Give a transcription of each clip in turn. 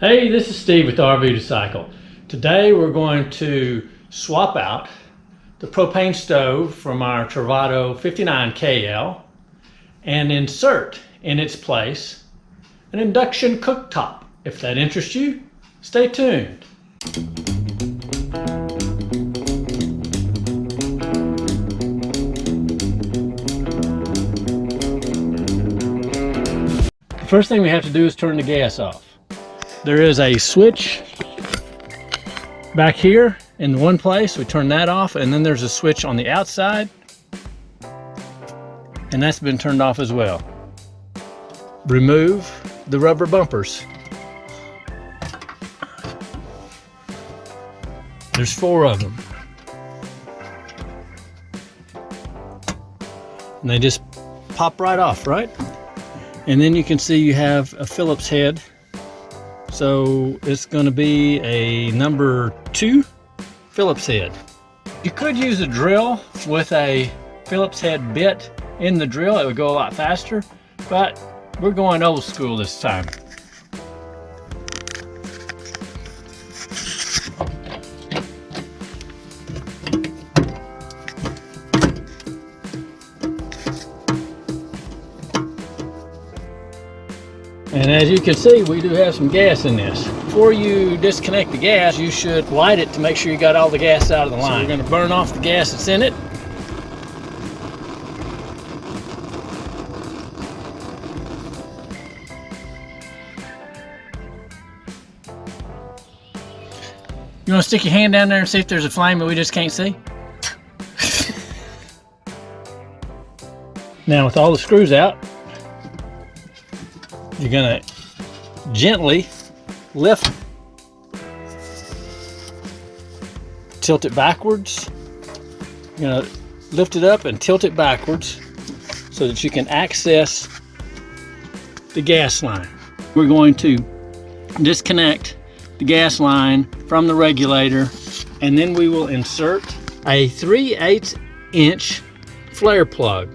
Hey, this is Steve with RV to Cycle. Today we're going to swap out the propane stove from our Travado 59KL and insert in its place an induction cooktop. If that interests you, stay tuned. The first thing we have to do is turn the gas off. There is a switch back here in one place. We turn that off, and then there's a switch on the outside, and that's been turned off as well. Remove the rubber bumpers. There's 4 of them, and they just pop right off, right? And then you can see you have a Phillips head. So it's going to be a number 2 Phillips head. You could use a drill with a Phillips head bit in the drill. It would go a lot faster, but we're going old school this time. And as you can see, we do have some gas in this. Before you disconnect the gas, you should light it to make sure you got all the gas out of the line. So we're going to burn off the gas that's in it. You want to stick your hand down there and see if there's a flame that we just can't see? Now with all the screws out, you're going to gently lift, tilt it backwards. You're going to lift it up and tilt it backwards so that you can access the gas line. We're going to disconnect the gas line from the regulator, and then we will insert a 3/8 inch flare plug.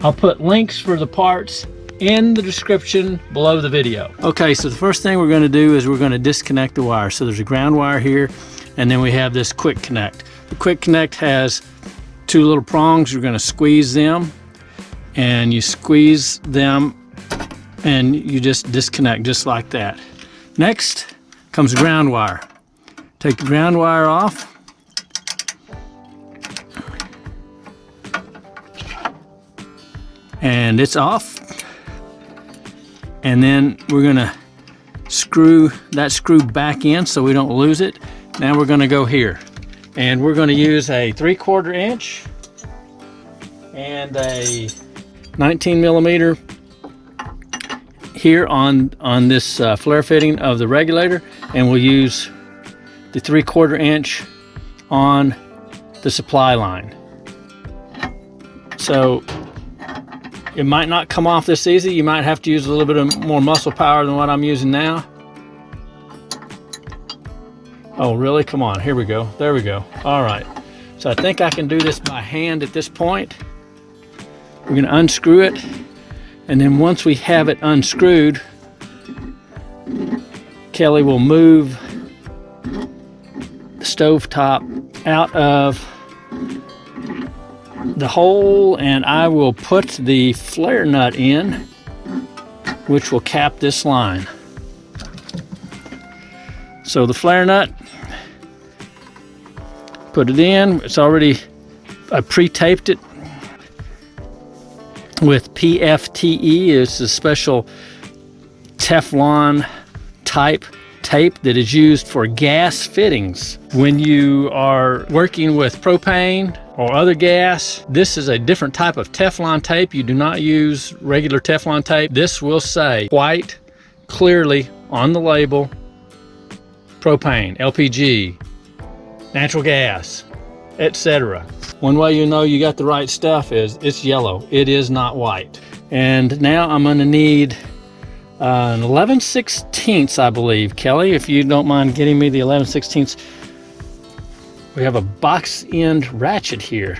I'll put links for the parts in the description below the video. Okay, so the first thing we're going to do is we're going to disconnect the wire. So there's a ground wire here, and then we have this quick connect. The quick connect has 2 little prongs. You're going to squeeze them, and you squeeze them, and you just disconnect just like that. Next comes the ground wire. Take the ground wire off. And it's off. And then we're gonna screw that screw back in so we don't lose it. Now we're gonna go here, and we're gonna use a 3/4 inch and a 19 millimeter here on this flare fitting of the regulator, and we'll use the 3/4 inch on the supply line. So it might not come off this easy. You might have to use a little bit of more muscle power than what I'm using now. Oh, really? Come on, here we go. There we go. All right. So I think I can do this by hand at this point. We're gonna unscrew it, and then once we have it unscrewed, Kelly will move the stovetop out of the hole, and I will put the flare nut in, which will cap this line. So the flare nut, put it in. It's already, I pre-taped it with PFTE. It's a special Teflon type tape that is used for gas fittings. When you are working with propane or other gas, this is a different type of Teflon tape. You do not use regular Teflon tape. This will say quite clearly on the label, propane, LPG, natural gas, etc. One way you know you got the right stuff is it's yellow. It is not white. And now I'm gonna need an 11/16, I believe. Kelly, if you don't mind getting me the 11/16. We have a box end ratchet here.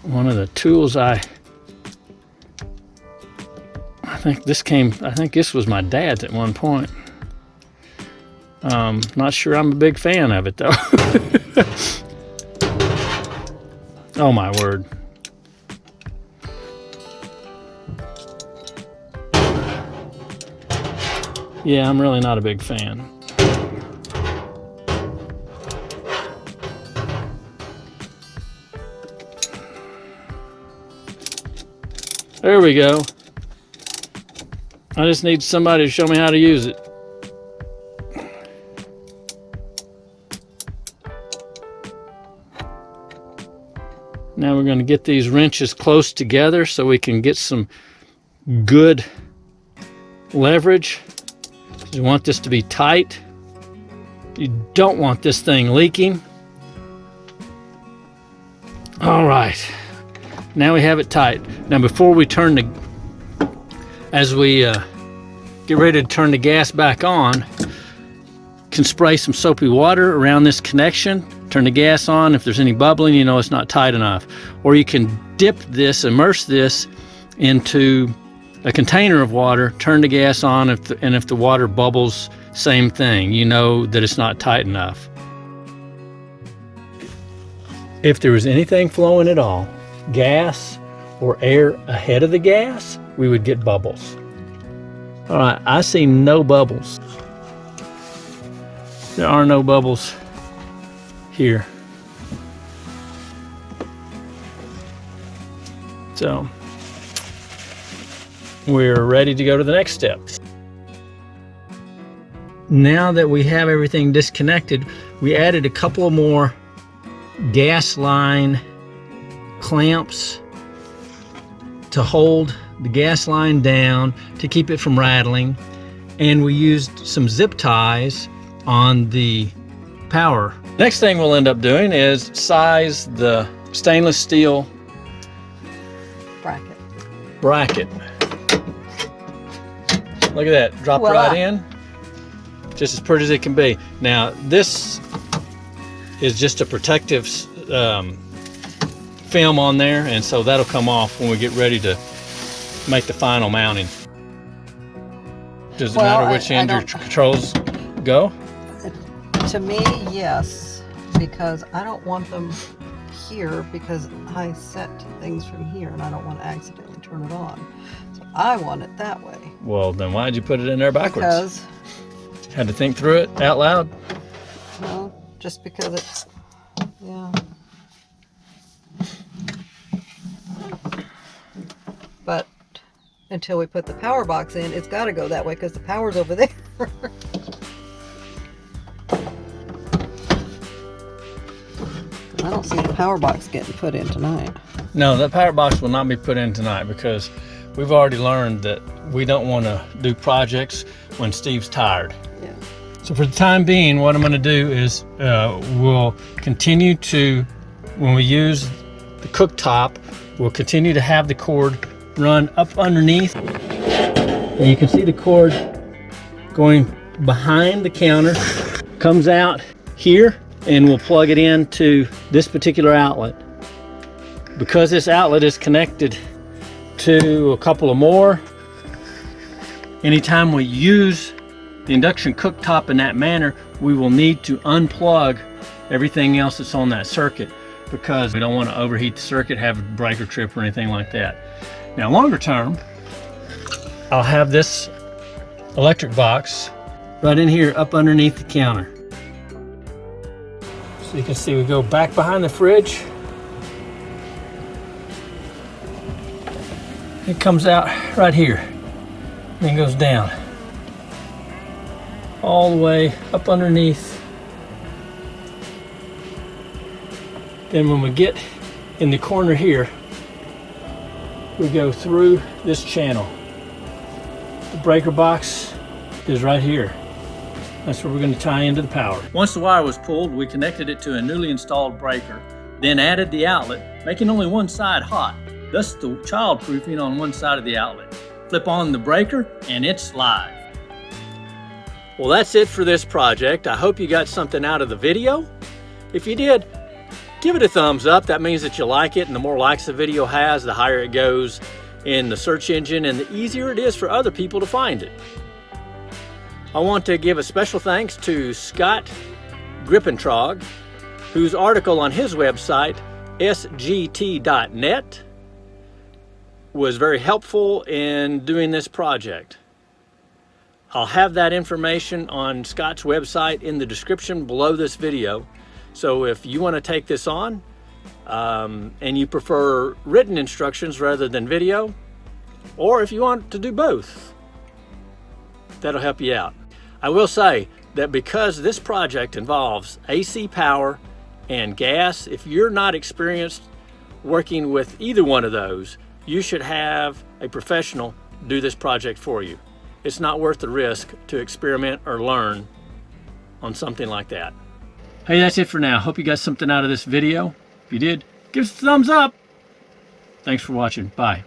One of the tools I think this was my dad's at one point. Not sure I'm a big fan of it though. Oh my word. Yeah, I'm really not a big fan. There we go. I just need somebody to show me how to use it. Now we're going to get these wrenches close together so we can get some good leverage. You want this to be tight. You don't want this thing leaking. All right. Now we have it tight. Now before we as we get ready to turn the gas back on, can spray some soapy water around this connection, turn the gas on. If there's any bubbling, you know it's not tight enough. Or you can dip this, immerse this into a container of water, turn the gas on, and if the water bubbles, same thing. You know that it's not tight enough. If there was anything flowing at all, gas or air ahead of the gas, we would get bubbles. All right, I see no bubbles. There are no bubbles here. So we're ready to go to the next step. Now that we have everything disconnected, we added a couple more gas line clamps to hold the gas line down to keep it from rattling, and we used some zip ties on the power. Next thing we'll end up doing is size the stainless steel bracket. Look at that, dropped right in, just as pretty as it can be. Now this is just a protective film on there, and so that'll come off when we get ready to make the final mounting. Does it matter which end your controls go? To me, yes, because I don't want them here because I set things from here and I don't want to accidentally turn it on. So I want it that way. Well, then why did you put it in there backwards? Because had to think through it out loud? Well, just because it's, yeah. But until we put the power box in, it's got to go that way because the power's over there. I don't see the power box getting put in tonight. No, that power box will not be put in tonight because we've already learned that we don't want to do projects when Steve's tired. Yeah. So for the time being, what I'm going to do is we'll continue to, when we use the cooktop, we'll continue to have the cord run up underneath. And you can see the cord going behind the counter, comes out here, and we'll plug it into this particular outlet. Because this outlet is connected to a couple of more, anytime we use the induction cooktop in that manner, we will need to unplug everything else that's on that circuit because we don't want to overheat the circuit, have a breaker trip or anything like that. Now longer term, I'll have this electric box right in here up underneath the counter. So you can see we go back behind the fridge. It comes out right here, then goes down all the way up underneath. Then when we get in the corner here, we go through this channel. The breaker box is right here. That's where we're going to tie into the power. Once the wire was pulled, we connected it to a newly installed breaker, then added the outlet, making only one side hot, thus the child-proofing on one side of the outlet. Flip on the breaker and it's live. Well, that's it for this project. I hope you got something out of the video. If you did, give it a thumbs up. That means that you like it, and the more likes the video has, the higher it goes in the search engine and the easier it is for other people to find it. I want to give a special thanks to Scott Grippentrog, whose article on his website, sgt.net, was very helpful in doing this project. I'll have that information on Scott's website in the description below this video. So if you want to take this on and you prefer written instructions rather than video, or if you want to do both, that'll help you out. I will say that because this project involves AC power and gas, if you're not experienced working with either one of those, you should have a professional do this project for you. It's not worth the risk to experiment or learn on something like that. Hey, that's it for now. Hope you got something out of this video. If you did, give us a thumbs up. Thanks for watching. Bye.